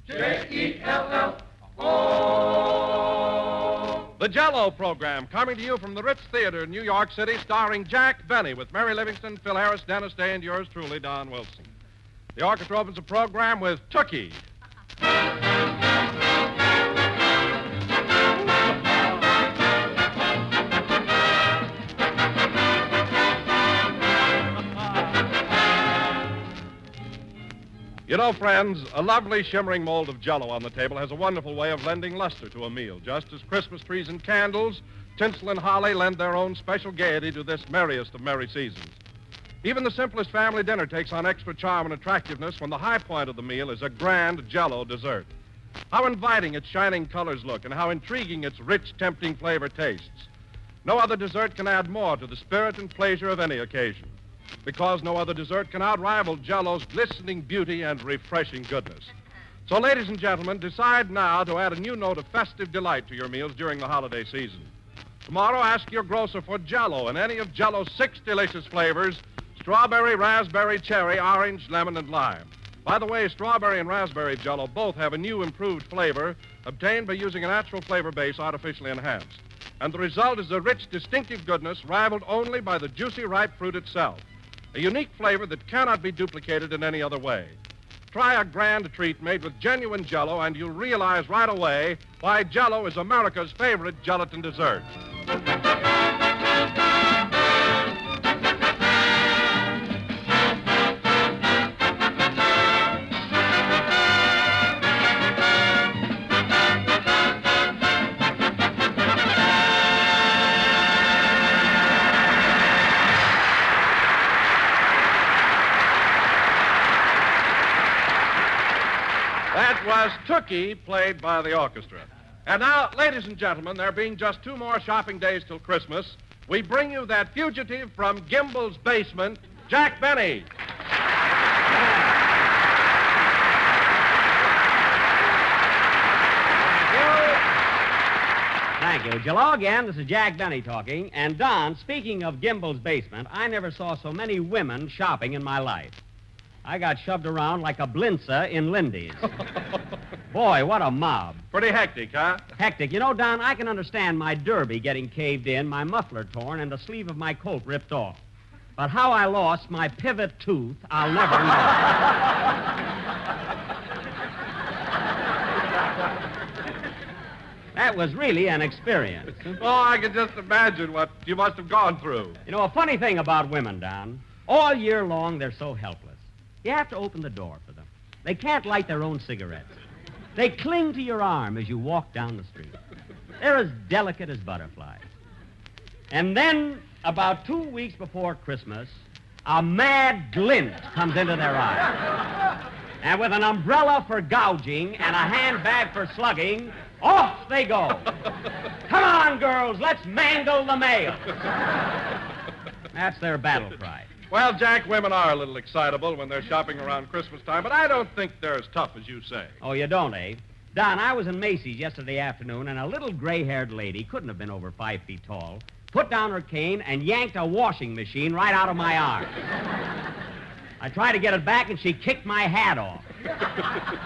J-E-L-L-O. The Jell-O program, coming to you from the Ritz Theater in New York City, starring Jack Benny with Mary Livingston, Phil Harris, Dennis Day, and yours truly, Don Wilson. The orchestra opens the program with Tookie. You know, friends, a lovely shimmering mold of Jell-O on the table has a wonderful way of lending luster to a meal, just as Christmas trees and candles, tinsel and holly lend their own special gaiety to this merriest of merry seasons. Even the simplest family dinner takes on extra charm and attractiveness when the high point of the meal is a grand Jell-O dessert. How inviting its shining colors look and how intriguing its rich, tempting flavor tastes. No other dessert can add more to the spirit and pleasure of any occasion, because no other dessert can outrival Jell-O's glistening beauty and refreshing goodness. So, ladies and gentlemen, decide now to add a new note of festive delight to your meals during the holiday season. Tomorrow, ask your grocer for Jell-O and any of Jell-O's 6 delicious flavors: strawberry, raspberry, cherry, orange, lemon, and lime. By the way, strawberry and raspberry Jell-O both have a new improved flavor obtained by using a natural flavor base artificially enhanced. And the result is a rich, distinctive goodness rivaled only by the juicy, ripe fruit itself. A unique flavor that cannot be duplicated in any other way. Try a grand treat made with genuine Jell-O, and you'll realize right away why Jell-O is America's favorite gelatin dessert. That was Tookie, played by the orchestra. And now, ladies and gentlemen, there being just 2 more shopping days till Christmas, we bring you that fugitive from Gimbel's basement, Jack Benny. Thank you. Hello again. This is Jack Benny talking. And Don, speaking of Gimbel's basement, I never saw so many women shopping in my life. I got shoved around like a blinza in Lindy's. Boy, what a mob. Pretty hectic, huh? Hectic. You know, Don, I can understand my derby getting caved in, my muffler torn, and the sleeve of my coat ripped off. But how I lost my pivot tooth, I'll never know. That was really an experience. Oh, I can just imagine what you must have gone through. You know, a funny thing about women, Don, all year long they're so helpless. You have to open the door for them. They can't light their own cigarettes. They cling to your arm as you walk down the street. They're as delicate as butterflies. And then, about 2 weeks before Christmas, a mad glint comes into their eye. And with an umbrella for gouging and a handbag for slugging, off they go. Come on, girls, let's mangle the mail. That's their battle cry. Well, Jack, women are a little excitable when they're shopping around Christmas time, but I don't think they're as tough as you say. Oh, you don't, eh? Don, I was in Macy's yesterday afternoon, and a little gray-haired lady, couldn't have been over 5 feet tall, put down her cane and yanked a washing machine right out of my arm. I tried to get it back, and she kicked my hat off.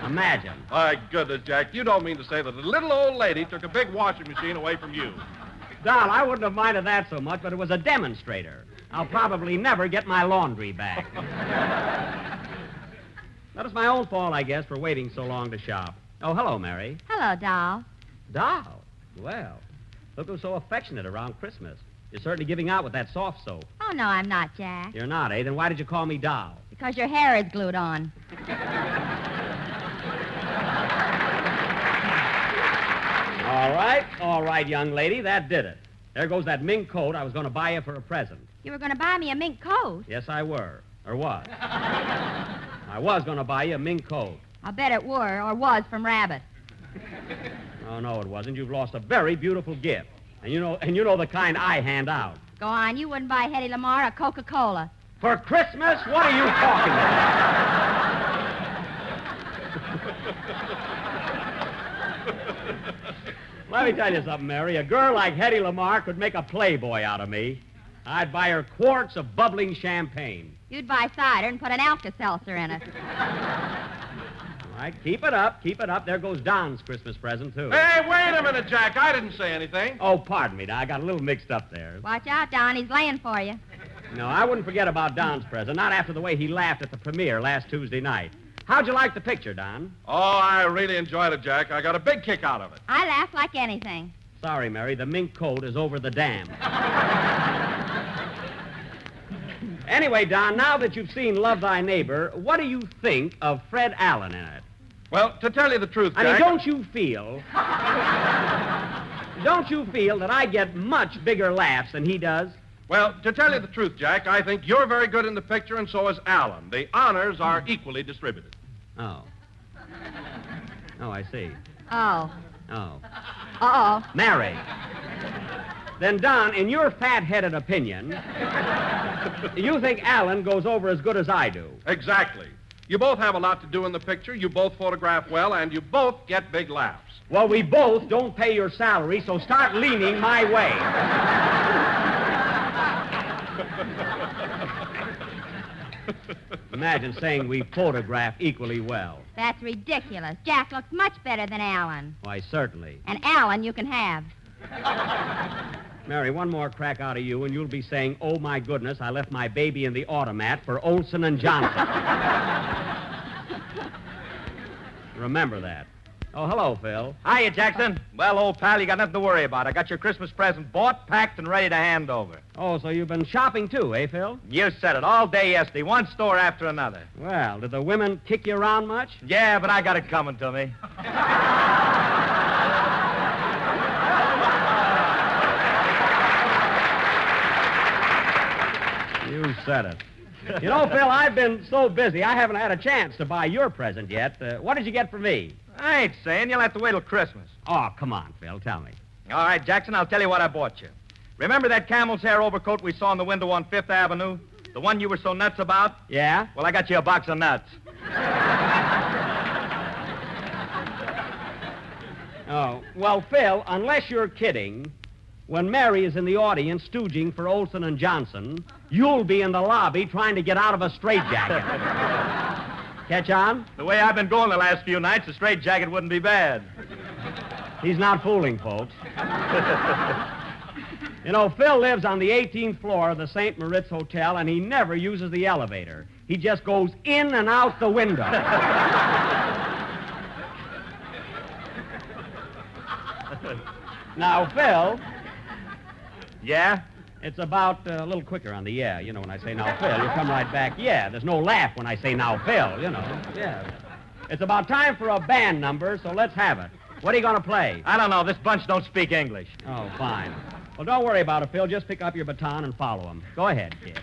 Imagine. My goodness, Jack, you don't mean to say that a little old lady took a big washing machine away from you. Don, I wouldn't have minded that so much, but it was a demonstrator. I'll probably never get my laundry back. That was my own fault, I guess, for waiting so long to shop. Oh, hello, Mary. Hello, doll. Doll? Well, look who's so affectionate around Christmas. You're certainly giving out with that soft soap. Oh, no, I'm not, Jack. You're not, eh? Then why did you call me doll? Because your hair is glued on. All right, young lady, that did it. There goes that mink coat I was going to buy you for a present. You were going to buy me a mink coat? Yes, I were. Or was. I was going to buy you a mink coat. I'll bet it were or was from Rabbit. Oh, no, it wasn't. You've lost a very beautiful gift. And you know the kind I hand out. Go on, you wouldn't buy Hetty Lamar a Coca-Cola. For Christmas? What are you talking about? Let me tell you something, Mary. A girl like Hetty Lamar could make a playboy out of me. I'd buy her quarts of bubbling champagne. You'd buy cider and put an Alka-Seltzer in it. right, keep it up, keep it up. There goes Don's Christmas present, too. Hey, wait a minute, Jack. I didn't say anything. Oh, pardon me, Don. I got a little mixed up there. Watch out, Don. He's laying for you. No, I wouldn't forget about Don's present, not after the way he laughed at the premiere last Tuesday night. How'd you like the picture, Don? Oh, I really enjoyed it, Jack. I got a big kick out of it. I laugh like anything. Sorry, Mary, the mink coat is over the dam. Anyway, Don, now that you've seen Love Thy Neighbor, what do you think of Fred Allen in it? Well, to tell you the truth, Jack... I mean, don't you feel that I get much bigger laughs than he does? Well, to tell you the truth, Jack, I think you're very good in the picture, and so is Alan. The honors are equally distributed. Oh. Oh, I see. Oh. Oh. Uh-oh. Mary. Then, Don, in your fat-headed opinion, you think Alan goes over as good as I do? Exactly. You both have a lot to do in the picture, you both photograph well, and you both get big laughs. Well, we both don't pay your salary, so start leaning my way. Imagine saying we photograph equally well. That's ridiculous. Jack looks much better than Alan. Why, certainly. And Alan you can have. Mary, one more crack out of you, and you'll be saying, oh, my goodness, I left my baby in the automat for Olson and Johnson. Remember that. Oh, hello, Phil. Hiya, Jackson. Well, old pal, you got nothing to worry about. I got your Christmas present bought, packed, and ready to hand over. Oh, so you've been shopping too, eh, Phil? You said it. All day yesterday, one store after another. Well, did the women kick you around much? Yeah, but I got it coming to me. You said it. You know, Phil, I've been so busy, I haven't had a chance to buy your present yet. What did you get for me? I ain't saying. You'll have to wait till Christmas. Oh, come on, Phil, tell me. All right, Jackson, I'll tell you what I bought you. Remember that camel's hair overcoat we saw in the window on Fifth Avenue? The one you were so nuts about? Yeah? Well, I got you a box of nuts. Oh, well, Phil, unless you're kidding, when Mary is in the audience stooging for Olson and Johnson, you'll be in the lobby trying to get out of a straitjacket. Catch on? The way I've been going the last few nights, a straitjacket wouldn't be bad. He's not fooling, folks. You know, Phil lives on the 18th floor of the St. Moritz Hotel, and he never uses the elevator. He just goes in and out the window. Now, Phil... Yeah? It's about a little quicker on the yeah. You know, when I say now, Phil, you come right back. Yeah, there's no laugh when I say now, Phil, you know. Yeah. It's about time for a band number, so let's have it. What are you going to play? I don't know. This bunch don't speak English. Oh, fine. Well, don't worry about it, Phil. Just pick up your baton and follow him. Go ahead, kid.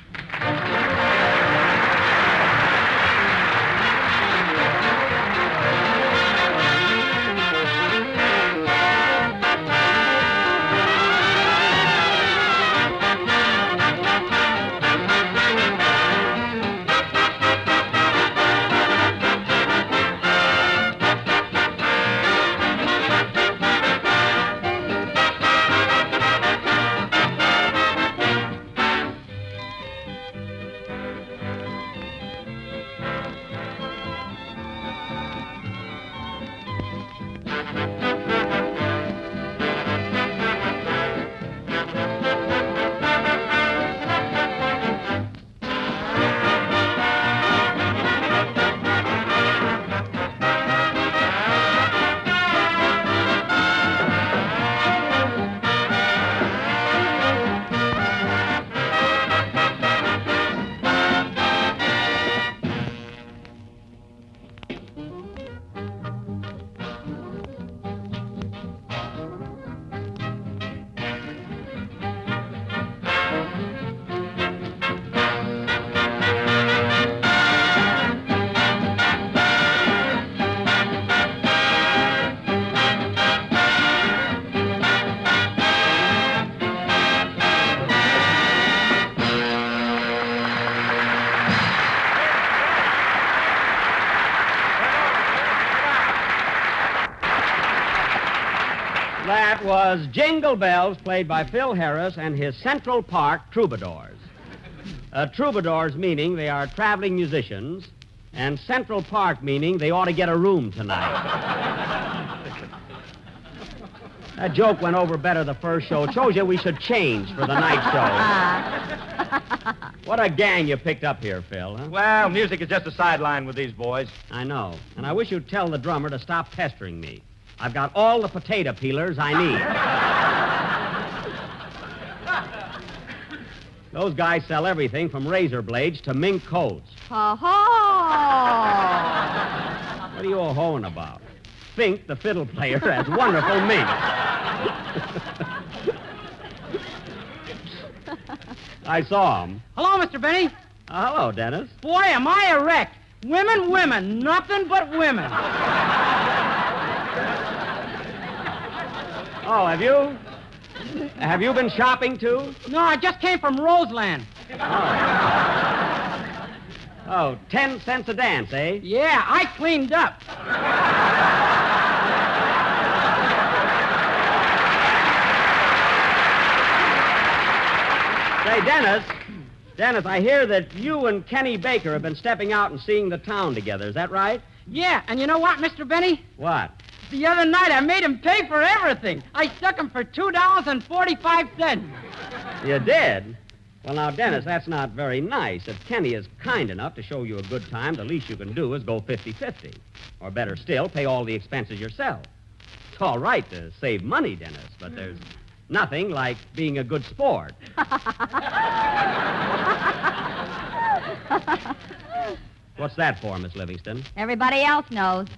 That was Jingle Bells, played by Phil Harris and his Central Park Troubadours. Troubadours meaning they are traveling musicians, And Central Park meaning they ought to get a room tonight. That joke went over better the first show. It shows you we should change for the night show. What a gang you picked up here, Phil, huh? Well, music is just a sideline with these boys. I know. And I wish you'd tell the drummer to stop pestering me. I've got all the potato peelers I need. Those guys sell everything from razor blades to mink coats. Ho-ho! What are you ho-hoing about? Fink, the fiddle player, has wonderful mink. I saw him. Hello, Mr. Benny. Hello, Dennis. Boy, am I a wreck. Women, nothing but women. Oh, have you been shopping, too? No, I just came from Roseland. Oh, 10 cents a dance, eh? Yeah, I cleaned up. Say, Dennis, I hear that you and Kenny Baker have been stepping out and seeing the town together. Is that right? Yeah, and you know what, Mr. Benny? What? The other night I made him pay for everything. I stuck him for $2.45. You did? Well, now, Dennis, that's not very nice. If Kenny is kind enough to show you a good time, the least you can do is go 50-50. Or better still, pay all the expenses yourself. It's all right to save money, Dennis, but there's nothing like being a good sport. What's that for, Miss Livingston? Everybody else knows.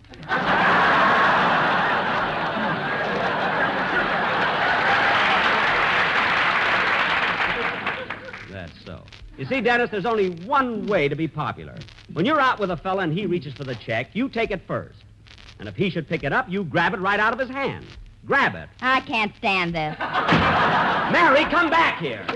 That's so. You see, Dennis, there's only one way to be popular. When you're out with a fella and he reaches for the check, you take it first. And if he should pick it up, you grab it right out of his hand. Grab it. I can't stand this. Mary, come back here.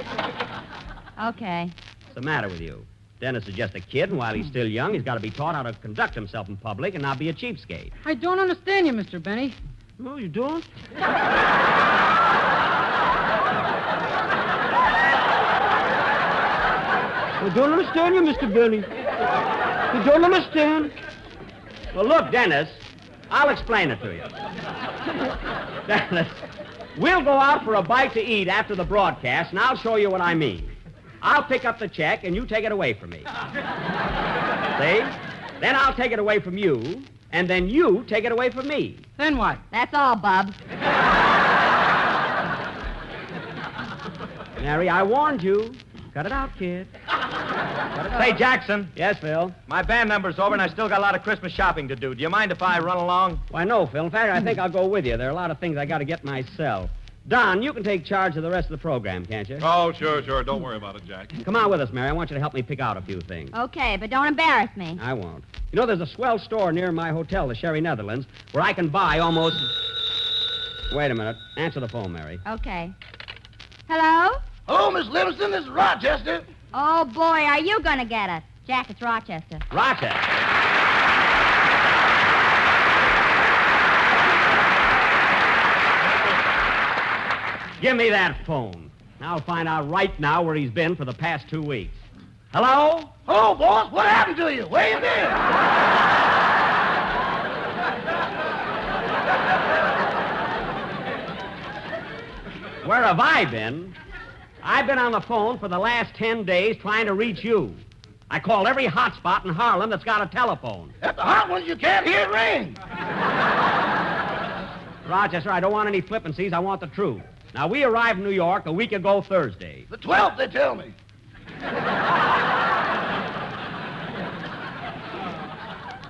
Okay. What's the matter with you? Dennis is just a kid, and while he's still young, he's got to be taught how to conduct himself in public and not be a cheapskate. I don't understand you, Mr. Benny. Oh, you don't? I don't understand you, Mr. Benny. You don't understand. Well, look, Dennis, I'll explain it to you. Dennis, we'll go out for a bite to eat after the broadcast, and I'll show you what I mean. I'll pick up the check, and you take it away from me. See? Then I'll take it away from you, and then you take it away from me. Then what? That's all, Bubs. Mary, I warned you. Cut it out, kid. Say, Jackson. Yes, Phil? My band number's over, and I still got a lot of Christmas shopping to do. Do you mind if I run along? Why, no, Phil. In fact, I think I'll go with you. There are a lot of things I got to get myself. Don, you can take charge of the rest of the program, can't you? Oh, sure. Don't worry about it, Jack. Come on with us, Mary. I want you to help me pick out a few things. Okay, but don't embarrass me. I won't. You know, there's a swell store near my hotel, the Sherry Netherlands, where I can buy almost... Wait a minute. Answer the phone, Mary. Okay. Hello? Hello, Miss Livingston. This is Rochester. Oh, boy, are you going to get it? Jack, it's Rochester. Rochester. Give me that phone. I'll find out right now where he's been for the past 2 weeks. Hello? Hello, boss. What happened to you? Where you been? Where have I been? I've been on the phone for the last 10 days trying to reach you. I called every hot spot in Harlem that's got a telephone. At the hot ones, you can't hear it ring. Rochester, I don't want any flippancies. I want the truth. Now, we arrived in New York a week ago Thursday. The 12th, they tell me.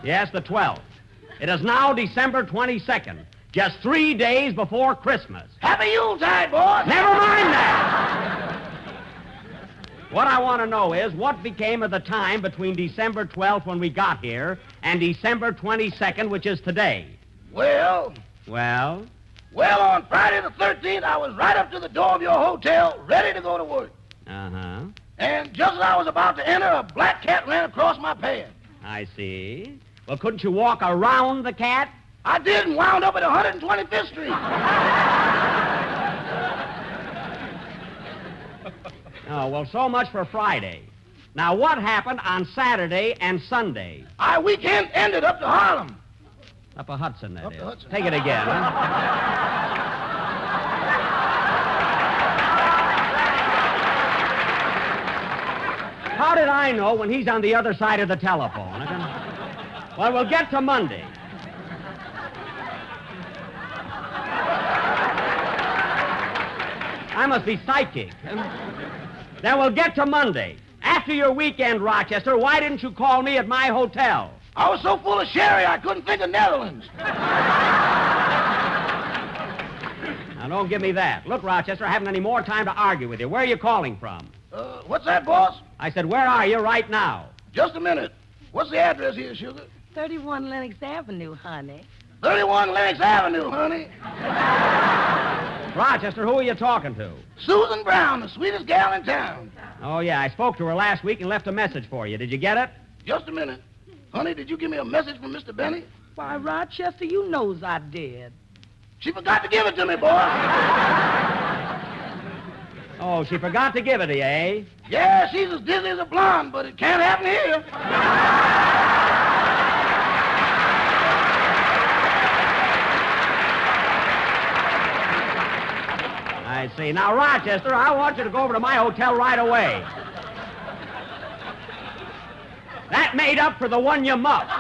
Yes, the 12th. It is now December 22nd, just 3 days before Christmas. Happy Yuletide, boss. Never mind that. What I want to know is what became of the time between December 12th when we got here and December 22nd, which is today. Well, Well, on Friday the 13th, I was right up to the door of your hotel, ready to go to work. uh-huh. And just as I was about to enter, a black cat ran across my path. I see. Well, couldn't you walk around the cat? I did and wound up at 125th Street. Oh, well, so much for Friday. Now, what happened on Saturday and Sunday? Our weekend ended up to Harlem. Up a Hudson, that Up is. the Hudson. Take it again, huh? How did I know when he's on the other side of the telephone? Well, we'll get to Monday. I must be psychic. Then we'll get to Monday. After your weekend, Rochester, why didn't you call me at my hotel? I was so full of sherry I couldn't think of Netherlands. Now, don't give me that. Look, Rochester, I haven't any more time to argue with you. Where are you calling from? What's that, boss? I said, where are you right now? Just a minute. What's the address here, Sugar? 31 Lenox Avenue, honey. 31 Lenox Avenue, honey. Rochester, who are you talking to? Susan Brown, the sweetest gal in town. Oh, yeah, I spoke to her last week and left a message for you. Did you get it? Just a minute. Honey, did you give me a message from Mr. Benny? Why, Rochester, you knows I did. She forgot to give it to me, boy. Oh, she forgot to give it to you, eh? Yeah, she's as dizzy as a blonde, but it can't happen here. I see. Now, Rochester, I want you to go over to my hotel right away. That made up for the one you muffed.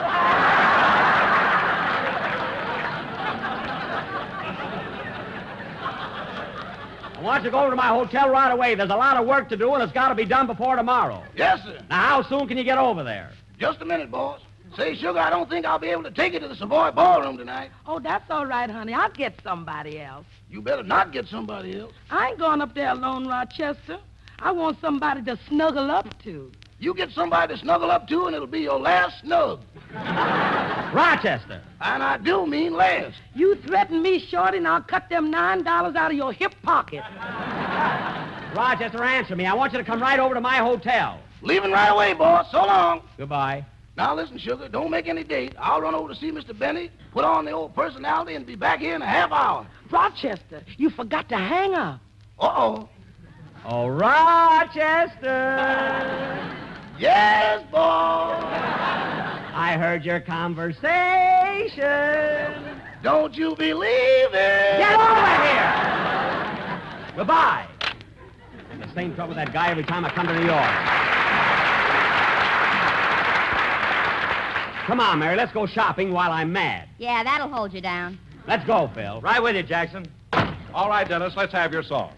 I want you to go over to my hotel right away. There's a lot of work to do, and it's got to be done before tomorrow. Yes, sir. Now, how soon can you get over there? Just a minute, boss. Say, Sugar, I don't think I'll be able to take you to the Savoy Ballroom tonight. Oh, that's all right, honey. I'll get somebody else. You better not get somebody else. I ain't going up there alone, Rochester. I want somebody to snuggle up to. You get somebody to snuggle up to, and it'll be your last snug. Rochester. And I do mean last. You threaten me, Shorty, and I'll cut them $9 out of your hip pocket. Rochester, answer me. I want you to come right over to my hotel. Leaving right away, boss. So long. Goodbye. Now, listen, Sugar, don't make any date. I'll run over to see Mr. Benny, put on the old personality, and be back here in a half hour. Rochester, you forgot to hang up. Uh-oh. Oh, Rochester. Yes, boy. I heard your conversation. Don't you believe it? Get over here! Goodbye. And the same trouble with that guy every time I come to New York. Come on, Mary, let's go shopping while I'm mad. Yeah, that'll hold you down. Let's go, Phil. Right with you, Jackson. All right, Dennis, let's have your song.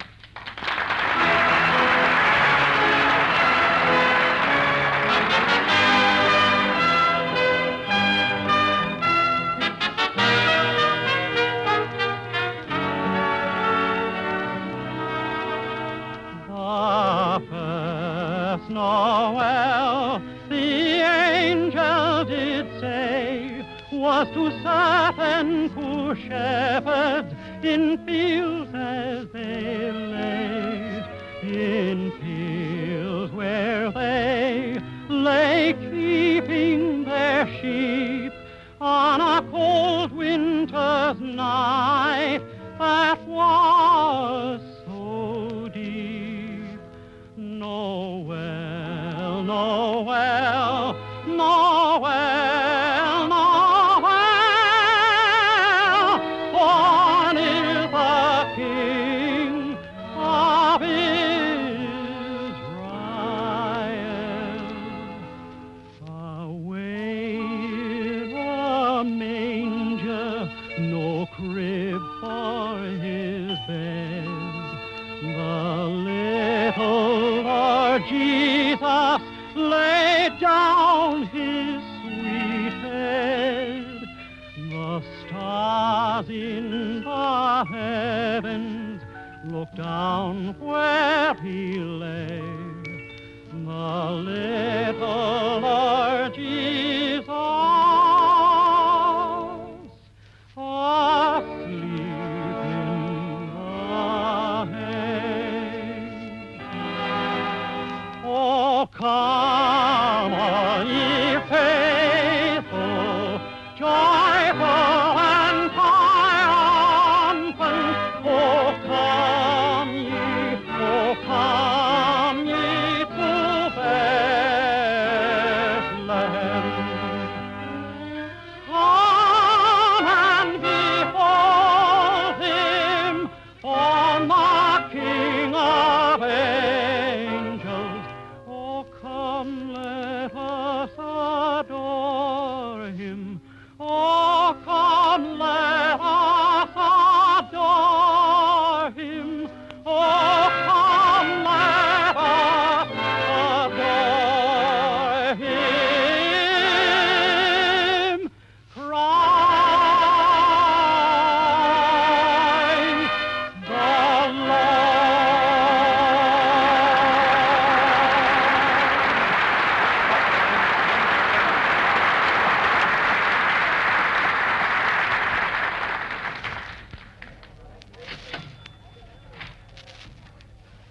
Noel, the angel did say, was to certain poor shepherds in fields as they lay, in fields where they lay keeping their sheep on a cold winter's night that was so deep. Noel, Noel, Noel, Noel, born is the King of Israel. Away in a manger, no crib for his bed, the little Lord Jesus laid down his sweet head. The stars in the heavens looked down where he lay. The little Lord Jesus asleep in the hay. Oh, come, all ye faithful, joyful and triumphant. Oh, come ye to Bethlehem.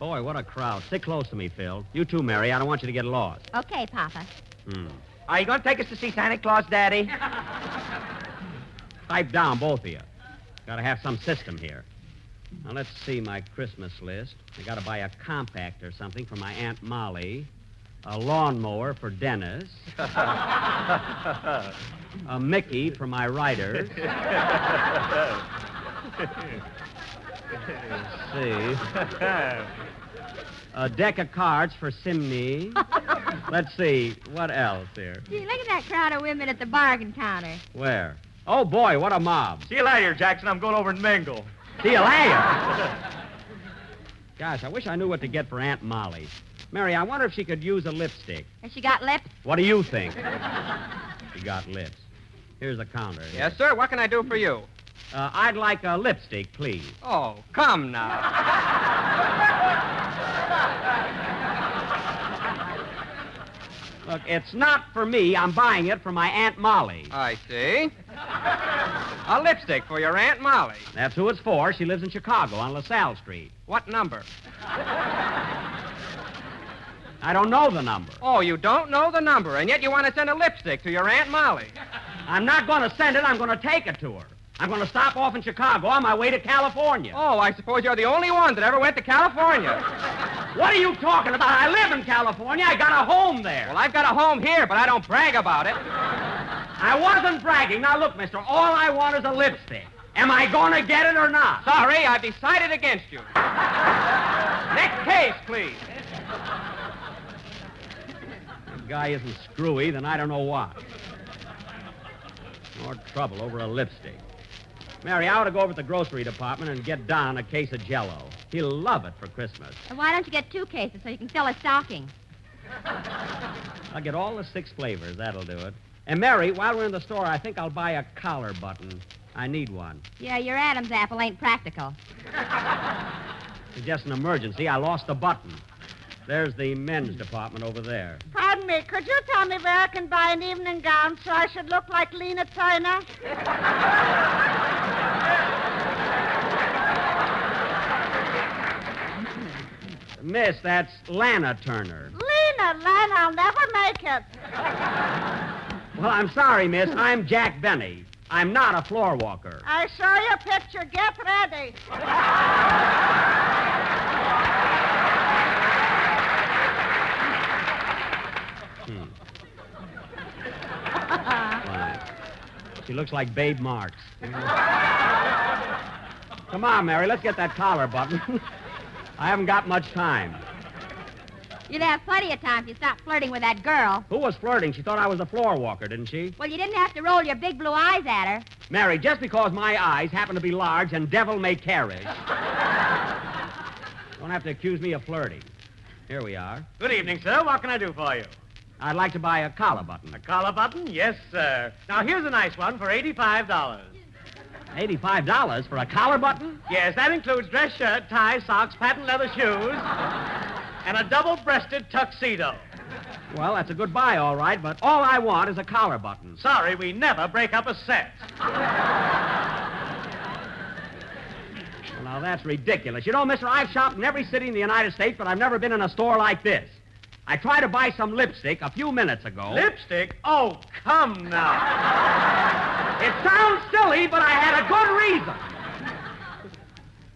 Boy, what a crowd. Stick close to me, Phil. You too, Mary. I don't want you to get lost. Okay, Papa. Are you going to take us to see Santa Claus, Daddy? Pipe down, both of you. Got to have some system here. Now, let's see my Christmas list. I got to buy a compact or something for my Aunt Molly, a lawnmower for Dennis, a Mickey for my riders. Let's see. A deck of cards for Simney. Let's see. What else here? Gee, look at that crowd of women at the bargain counter. Where? Oh, boy, what a mob. See you later, Jackson. I'm going over and mingle. See you later. Gosh, I wish I knew what to get for Aunt Molly. Mary, I wonder if she could use a lipstick. Has she got lips? What do you think? She got lips. Here's the counter. Yes, sir. What can I do for you? I'd like a lipstick, please. Oh, come now. Look, it's not for me. I'm buying it for my Aunt Molly. I see. A lipstick for your Aunt Molly. That's who it's for. She lives in Chicago on LaSalle Street. What number? I don't know the number. Oh, you don't know the number, and yet you want to send a lipstick to your Aunt Molly. I'm not going to send it. I'm going to take it to her. I'm going to stop off in Chicago on my way to California. Oh, I suppose you're the only one that ever went to California. What are you talking about? I live in California. I got a home there. Well, I've got a home here, but I don't brag about it. I wasn't bragging. Now, look, mister, all I want is a lipstick. Am I going to get it or not? Sorry, I've decided against you. Next case, please. If the guy isn't screwy, then I don't know what. More trouble over a lipstick. Mary, I ought to go over to the grocery department and get Don a case of Jell-O. He'll love it for Christmas. And why don't you get 2 cases so you can fill a stocking? I'll get all the 6 flavors. That'll do it. And, Mary, while we're in the store, I think I'll buy a collar button. I need one. Yeah, your Adam's apple ain't practical. It's just an emergency. I lost the button. There's the men's department over there. Pardon me, could you tell me where I can buy an evening gown so I should look like Lena Turner? Miss, that's Lana Turner. Lena, I'll never make it. Well, I'm sorry, miss. I'm Jack Benny. I'm not a floor walker. I show you a picture. Get ready. Fine. She looks like Babe Marks. Come on, Mary, let's get that collar button. I haven't got much time. You'd have plenty of time if you stopped flirting with that girl. Who was flirting? She thought I was a floor walker, didn't she? Well, you didn't have to roll your big blue eyes at her. Mary, just because my eyes happen to be large and devil-may-care-ish, don't have to accuse me of flirting. Here we are. Good evening, sir. What can I do for you? I'd like to buy a collar button. A collar button? Yes, sir. Now, here's a nice one for $85. $85 for a collar button? Yes, that includes dress shirt, tie, socks, patent leather shoes, and a double-breasted tuxedo. Well, that's a good buy, all right, but all I want is a collar button. Sorry, we never break up a set. Well, now, that's ridiculous. You know, mister, I've shopped in every city in the United States, but I've never been in a store like this. I tried to buy some lipstick a few minutes ago. Lipstick? Oh, come now. It sounds silly, but I had a good reason.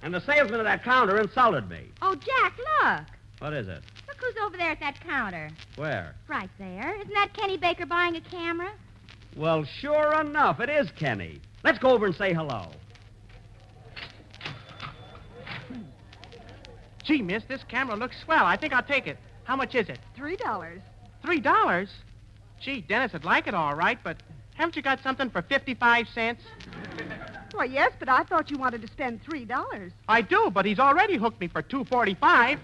And the salesman at that counter insulted me. Oh, Jack, look. What is it? Look who's over there at that counter. Where? Right there. Isn't that Kenny Baker buying a camera? Well, sure enough, it is Kenny. Let's go over and say hello. Gee, miss, this camera looks swell. I think I'll take it. How much is it? $3. $3? Gee, Dennis would like it all right, but haven't you got something for 55 cents? Well, yes, but I thought you wanted to spend $3. I do, but he's already hooked me for $2.45.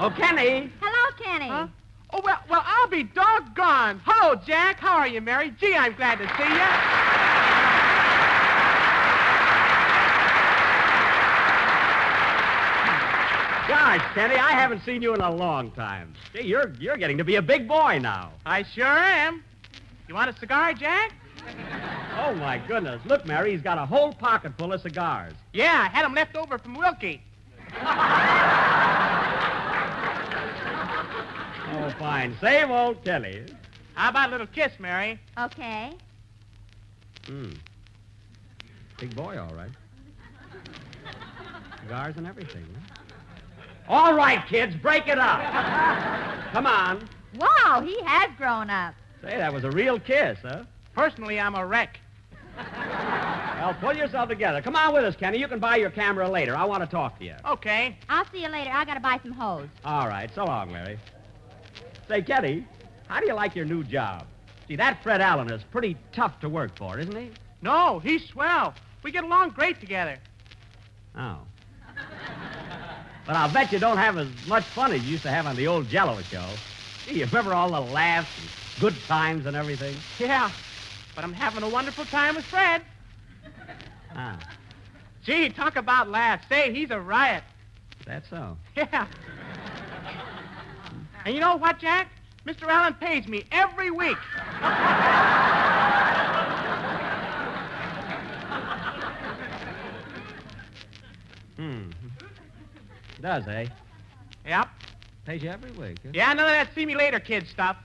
Oh, Kenny. Hello, Kenny. Huh? Oh, well, I'll be doggone. Hello, Jack. How are you, Mary? Gee, I'm glad to see you. Gosh, Kenny, I haven't seen you in a long time. Gee, you're getting to be a big boy now. I sure am. You want a cigar, Jack? Oh, my goodness. Look, Mary, he's got a whole pocket full of cigars. Yeah, I had them left over from Wilkie. Oh, fine. Same old Kelly. How about a little kiss, Mary? Okay. Big boy, all right. Cigars and everything, huh? All right, kids, break it up. Come on. Wow, he has grown up. Say, that was a real kiss, huh? Personally, I'm a wreck. Well, pull yourself together. Come on with us, Kenny. You can buy your camera later. I want to talk to you. Okay. I'll see you later. I gotta buy some hose. All right. So long, Mary. Say, Kenny, how do you like your new job? See, that Fred Allen is pretty tough to work for, isn't he? No, he's swell. We get along great together. Oh. But I'll bet you don't have as much fun as you used to have on the old Jell-O show. Gee, you remember all the laughs and good times and everything? Yeah, but I'm having a wonderful time with Fred. Ah, Gee, talk about laughs. Say, he's a riot. that's so. Yeah. And you know what, Jack? Mr. Allen pays me every week. Does, eh? Yep. Pays you every week, huh? Yeah, none of that see me later kid stuff.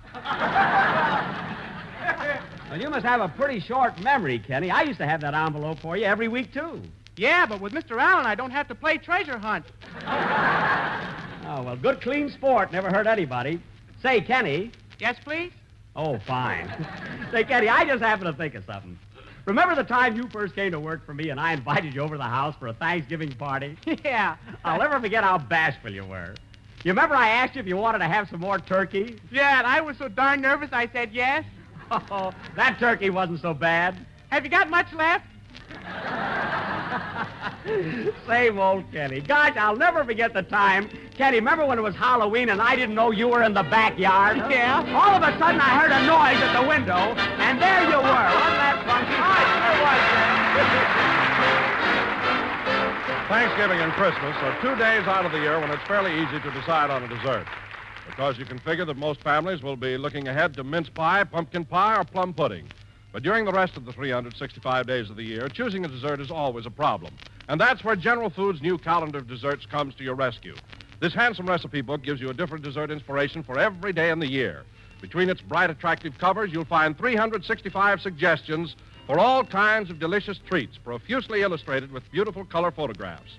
Well, you must have a pretty short memory, Kenny. I used to have that envelope for you every week, too. Yeah, but with Mr. Allen, I don't have to play treasure hunt. Oh, well, good, clean sport. Never hurt anybody. Say, Kenny. Yes, please? Oh, fine. Say, Kenny, I just happened to think of something. Remember the time you first came to work for me and I invited you over to the house for a Thanksgiving party? Yeah. I'll never forget how bashful you were. You remember I asked you if you wanted to have some more turkey? Yeah, and I was so darn nervous I said yes. Oh, that turkey wasn't so bad. Have you got much left? Same old Kenny. Gosh, I'll never forget the time. Kenny, remember when it was Halloween and I didn't know you were in the backyard? Yeah. All of a sudden I heard a noise at the window, and there you were. Wasn't that funky? Oh, it sure was, Thanksgiving and Christmas are 2 days out of the year when it's fairly easy to decide on a dessert. Because you can figure that most families will be looking ahead to mince pie, pumpkin pie, or plum pudding. But during the rest of the 365 days of the year, choosing a dessert is always a problem. And that's where General Foods' new calendar of desserts comes to your rescue. This handsome recipe book gives you a different dessert inspiration for every day in the year. Between its bright, attractive covers, you'll find 365 suggestions for all kinds of delicious treats, profusely illustrated with beautiful color photographs.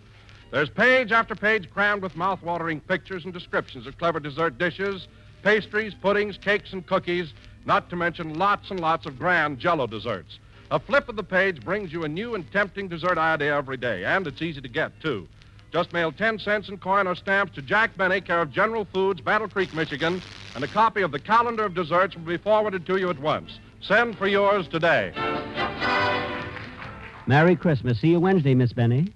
There's page after page crammed with mouth-watering pictures and descriptions of clever dessert dishes, pastries, puddings, cakes, and cookies, not to mention lots and lots of grand Jell-O desserts. A flip of the page brings you a new and tempting dessert idea every day, and it's easy to get, too. Just mail 10 cents in coin or stamps to Jack Benny, care of General Foods, Battle Creek, Michigan, and a copy of the calendar of desserts will be forwarded to you at once. Send for yours today. Merry Christmas. See you Wednesday, Miss Benny.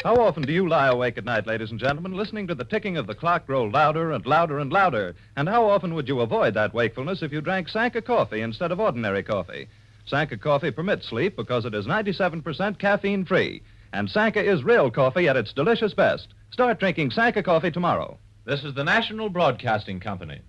How often do you lie awake at night, ladies and gentlemen, listening to the ticking of the clock grow louder and louder and louder? And how often would you avoid that wakefulness if you drank Sanka coffee instead of ordinary coffee? Sanka coffee permits sleep because it is 97% caffeine-free. And Sanka is real coffee at its delicious best. Start drinking Sanka coffee tomorrow. This is the National Broadcasting Company.